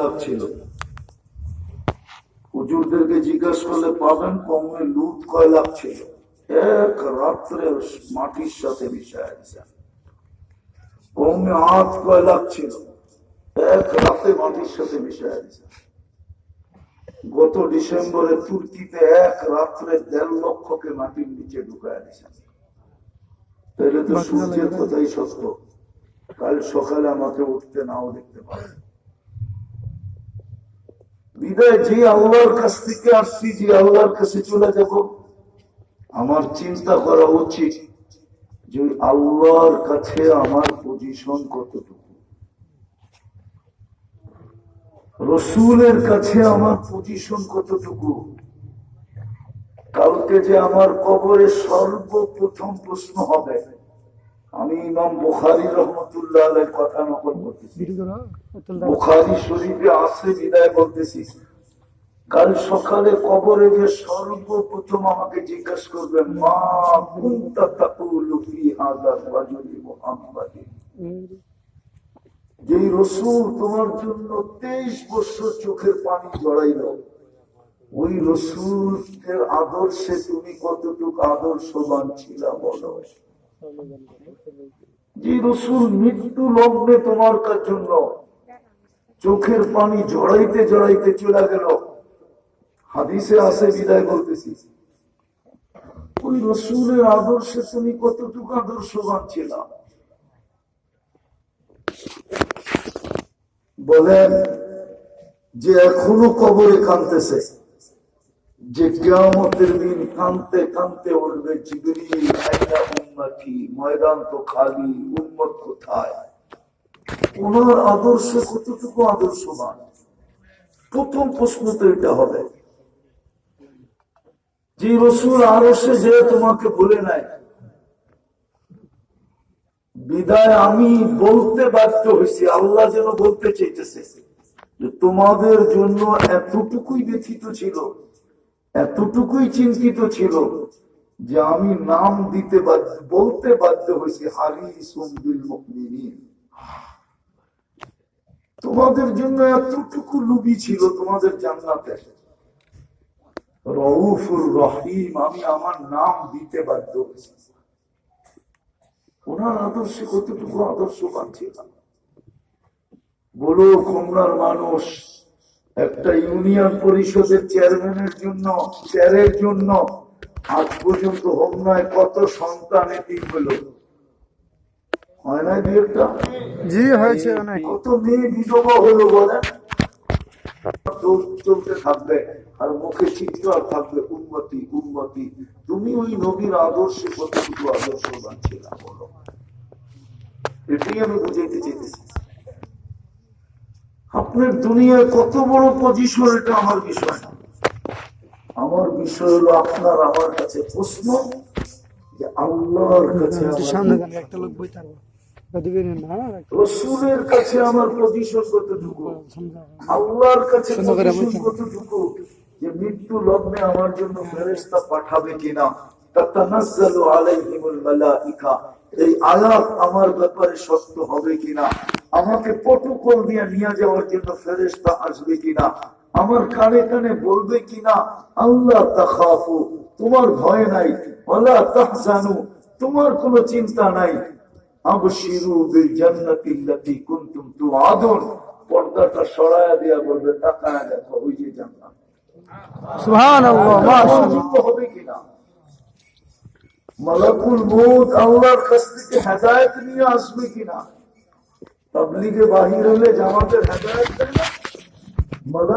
লাখ ছিল। হুজুরদেরকে জিজ্ঞাসা করলে পাবেন কমে লুট কয় লাখ ছিল। এক রাত্রে মাটির সাথে মিশায় দিয়েছেন। কমে হাত কয় লাখ ছিল, এক রাতে মাটির সাথে মিশায় দিয়েছেন। গত ডিসেম্বরে তুর্কিতে এক রাত্রে 1.5 লক্ষকে মাটির নিচে ঢুকায় দিয়েছেন। তাহলে তো সূর্যের কথাই সত্য, কাল সকালে আমাকে উঠতে নাও দেখতে পারে। বিদায় যে আল্লাহর কাছ থেকে আসছি, যে আল্লাহর কাছে চলে যাব, আমার চিন্তা করা উচিত যে আল্লাহর কাছে আমার পজিশন কতটুকু, রসুলের কাছে আমার পজিশন কতটুকু। কালকে যে আমার কবরে সর্বপ্রথম প্রশ্ন হবে, আমি ইমাম বুখারী রহমতুল্লাহ আলাইহির কথা নকল করতেছি, বুখারী শরীফে আছে, বিদায় বলতেছি। কাল সকালে কবরে যে সর্বপ্রথম আমাকে জিজ্ঞাসা করবে, মা কুনতা তাকুলু ফি হাযার রাজুলি মুহাম্মাদিন, যে রাসূল তোমার জন্য 23 বছর চোখের পানি জড়াইল, ওই রাসূলের আদর্শে তুমি কতটুকু আদর্শবান ছিলা বলো। যে রাসূল মৃত্যু লগ্নে তোমার জন্য চোখের পানি জড়াইতে জড়াইতে চলে গেল, হাদিসে আছে, বিদায় বলতেছি, ওই রাসূলের আদর্শে তুমি কতটুকু আদর্শবান ছিলা। বলেন যে এখনো কবরে কাঁদতেছে, যে কিয়ামতের দিন কাঁদতে কাঁদতে উঠবে, জিবরিল আইনা উম্মতি, ময়দান তো খালি, উম্মত কোথায়। ওনার আদর্শ কতটুকু আদর্শবান, প্রথম প্রশ্ন তো এটা হবে। যে রাসূল আরশে যে তোমাকে বলে নাই, বিদায় আমি বলতে বাধ্য হয়েছি, আল্লাহ যেন বলতে চাইতেছে যে তোমাদের জন্য এতটুকুই ব্যথিত ছিল, এতটুকুই চিন্তিত ছিল যে আমি নাম দিতে বলতে বাধ্য হয়েছি, হারিসুম বিল মুমিনিন। তোমাদের জন্য এতটুকু লুবি ছিল তোমাদের জান্নাতে, রউফুর রহিম, আমি আমার নাম দিতে বাধ্য হয়েছি। ওনার আদর্শে কতটুকু আদর্শবান ছিল। বলো কমলার মানুষ একটা ইউনিয়ন পরিষদের চেয়ারম্যানের জন্য, চেয়ারের জন্য আজ পর্যন্ত হোমনায় কত সন্তান এতিম হলো, হয় না? একটা জি হয়েছে, অনেক। কত মেয়ে বিধবা হলো বলেন। চলতে থাকবে আর মুখে চিৎকার থাকবে, উন্নতি উন্নতি। তুমি ওই নবীর আদর্শে কতটুকু আদর্শবান ছিল বলো, এটাই আমি বুঝাইতে চাইতেছি। আপনার দুনিয়ার কত বড় পজিশন, এটা আমার বিষয় না। আমার বিষয় হলো আপনার আমার কাছে প্রশ্ন যে আল্লাহর কাছে, রসুলের কাছে আমার পজিশন কতটুকু, আল্লাহর কাছে পজিশন কতটুকু, যে মৃত্যু লগ্নে আমার জন্য ফেরেশতা পাঠাবে কিনা। তাতানাজ্জালু আলাইহিমুল মালাইকা, এই আয়াত আমার ব্যাপারে সত্য হবে কিনা। আমাকে প্রটোকল দিয়ে নিয়ে যাওয়ার জন্য ফেরেশতা আসবে কিনা, আমার কানে কানে বলবে কিনা, আল্লাহ তাখাফু, তোমার ভয় নাই, ওয়ালা তাহজানু, তোমার কোনো চিন্তা নাই, আবশিরু বিল জান্নাতিল্লাতী কুনতুম তুআদুন। পর্দাটা সরায়া দিয়া বলবে, তাকায়া দেখো ওই যে জান্নাত। সুবহানাল্লাহ, মাশাআল্লাহ। হবে কিনা মালাকুল মউত আল্লাহর কাছ থেকে হেদায়েত নিয়ে আসবে কিনা। তাবলীগে বাহির হলে জামাতের হেদায়েত দেয় না।